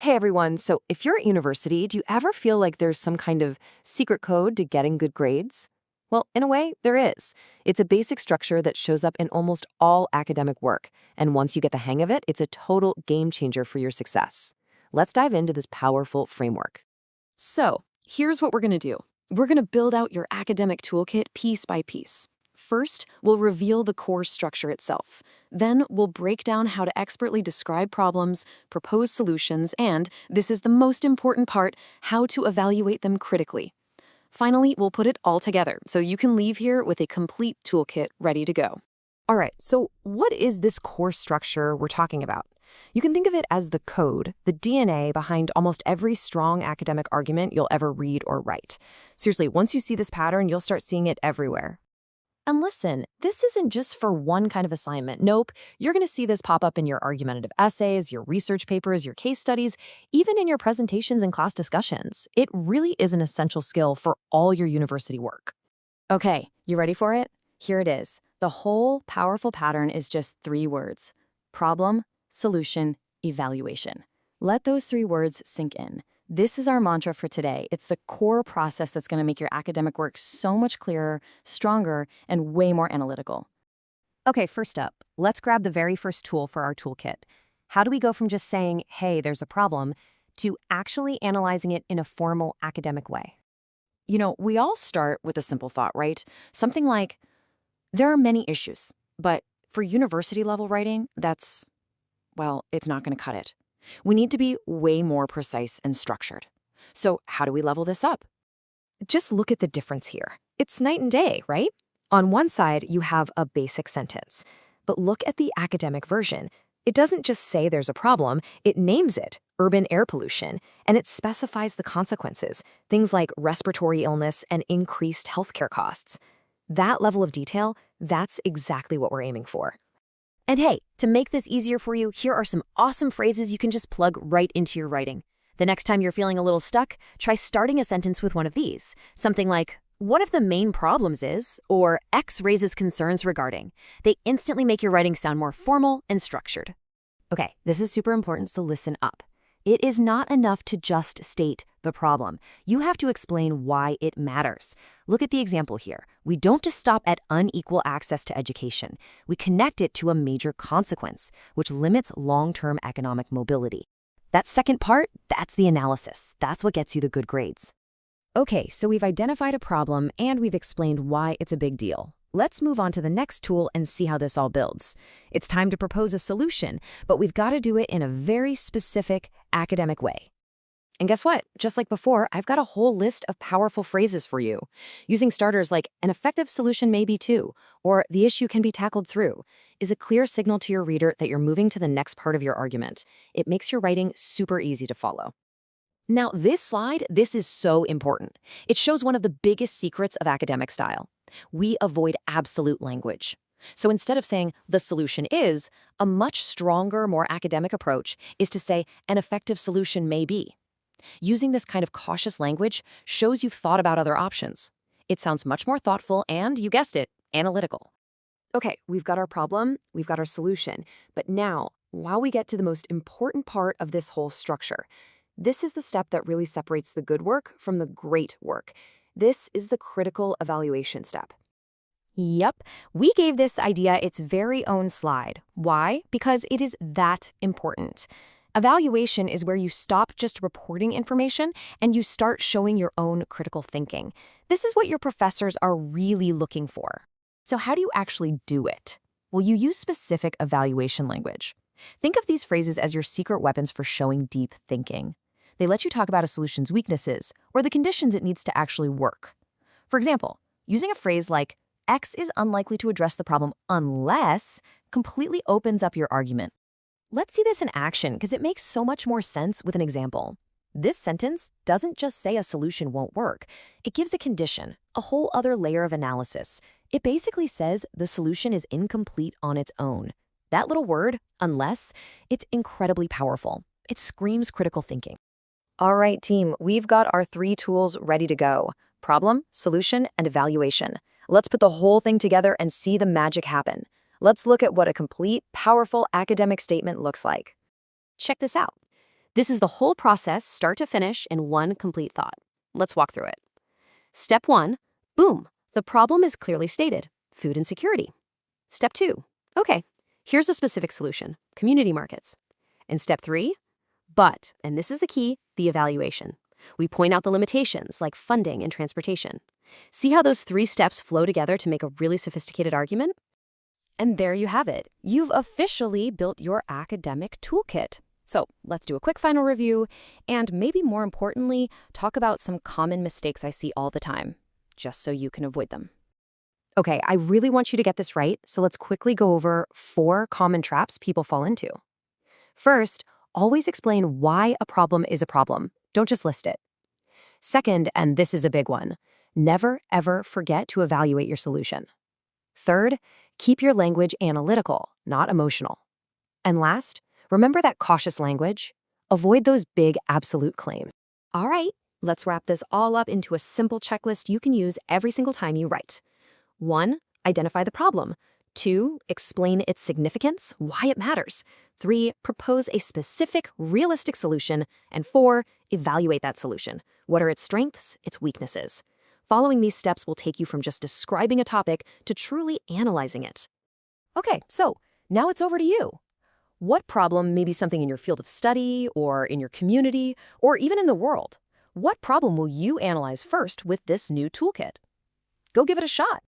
Hey everyone, so if you're at university, do you ever feel like there's some kind of secret code to getting good grades? Well, in a way, there is. It's a basic structure that shows up in almost all academic work, and once you get the hang of it, it's a total game changer for your success. Let's dive into this powerful framework. So, here's what we're going to do. We're going to build out your academic toolkit piece by piece. First, we'll reveal the core structure itself. Then, we'll break down how to expertly describe problems, propose solutions, and, this is the most important part, how to evaluate them critically. Finally, we'll put it all together so you can leave here with a complete toolkit ready to go. All right, so what is this core structure we're talking about? You can think of it as the code, the DNA behind almost every strong academic argument you'll ever read or write. Seriously, once you see this pattern, you'll start seeing it everywhere. And listen, this isn't just for one kind of assignment. Nope, you're going to see this pop up in your argumentative essays, your research papers, your case studies, even in your presentations and class discussions. It really is an essential skill for all your university work. Okay, you ready for it? Here it is. The whole powerful pattern is just 3 words: problem, solution, evaluation. Let those 3 words sink in. This is our mantra for today. It's the core process that's going to make your academic work so much clearer, stronger, and way more analytical. Okay, first up, let's grab the very first tool for our toolkit. How do we go from just saying, hey, there's a problem, to actually analyzing it in a formal academic way? You know, we all start with a simple thought, right? Something like, there are many issues, but for university-level writing, it's not going to cut it. We need to be way more precise and structured. So how do we level this up? Just look at the difference here. It's night and day, right? On one side, you have a basic sentence. But look at the academic version. It doesn't just say there's a problem, it names it, urban air pollution, and it specifies the consequences, things like respiratory illness and increased healthcare costs. That level of detail, that's exactly what we're aiming for. And hey, to make this easier for you, here are some awesome phrases you can just plug right into your writing. The next time you're feeling a little stuck, try starting a sentence with one of these. Something like, one of the main problems is, or X raises concerns regarding. They instantly make your writing sound more formal and structured. Okay, this is super important, so listen up. It is not enough to just state the problem. You have to explain why it matters. Look at the example here. We don't just stop at unequal access to education. We connect it to a major consequence, which limits long-term economic mobility. That second part, that's the analysis. That's what gets you the good grades. Okay, so we've identified a problem and we've explained why it's a big deal. Let's move on to the next tool and see how this all builds. It's time to propose a solution, but we've got to do it in a very specific academic way. And guess what? Just like before, I've got a whole list of powerful phrases for you. Using starters like, an effective solution may be too, or the issue can be tackled through, is a clear signal to your reader that you're moving to the next part of your argument. It makes your writing super easy to follow. Now, this is so important. It shows one of the biggest secrets of academic style. We avoid absolute language. So instead of saying, the solution is, a much stronger, more academic approach is to say, an effective solution may be. Using this kind of cautious language shows you've thought about other options. It sounds much more thoughtful and, you guessed it, analytical. Okay, we've got our problem, we've got our solution. But now, while we get to the most important part of this whole structure, this is the step that really separates the good work from the great work. This is the critical evaluation step. Yep, we gave this idea its very own slide. Why? Because it is that important. Evaluation is where you stop just reporting information and you start showing your own critical thinking. This is what your professors are really looking for. So how do you actually do it? Well, you use specific evaluation language. Think of these phrases as your secret weapons for showing deep thinking. They let you talk about a solution's weaknesses or the conditions it needs to actually work. For example, using a phrase like, X is unlikely to address the problem unless completely opens up your argument. Let's see this in action because it makes so much more sense with an example. This sentence doesn't just say a solution won't work. It gives a condition, a whole other layer of analysis. It basically says the solution is incomplete on its own. That little word, unless, it's incredibly powerful. It screams critical thinking. All right, team, we've got our 3 tools ready to go: problem, solution, and evaluation. Let's put the whole thing together and see the magic happen. Let's look at what a complete, powerful academic statement looks like. Check this out. This is the whole process, start to finish, in one complete thought. Let's walk through it. Step 1, boom, the problem is clearly stated, food insecurity. Step 2, okay, here's a specific solution, community markets. And step 3, but, and this is the key, the evaluation. We point out the limitations, like funding and transportation. See how those 3 steps flow together to make a really sophisticated argument? And there you have it. You've officially built your academic toolkit. So let's do a quick final review, and maybe more importantly, talk about some common mistakes I see all the time, just so you can avoid them. Okay, I really want you to get this right, so let's quickly go over 4 common traps people fall into. First, always explain why a problem is a problem. Don't just list it. Second, and this is a big one, never ever forget to evaluate your solution. Third, keep your language analytical, not emotional. And last, remember that cautious language? Avoid those big absolute claims. All right, let's wrap this all up into a simple checklist you can use every single time you write. 1, identify the problem. 2, explain its significance, why it matters. 3, propose a specific, realistic solution. And 4, evaluate that solution. What are its strengths, its weaknesses? Following these steps will take you from just describing a topic to truly analyzing it. Okay, so now it's over to you. What problem, maybe something in your field of study, or in your community, or even in the world, what problem will you analyze first with this new toolkit? Go give it a shot.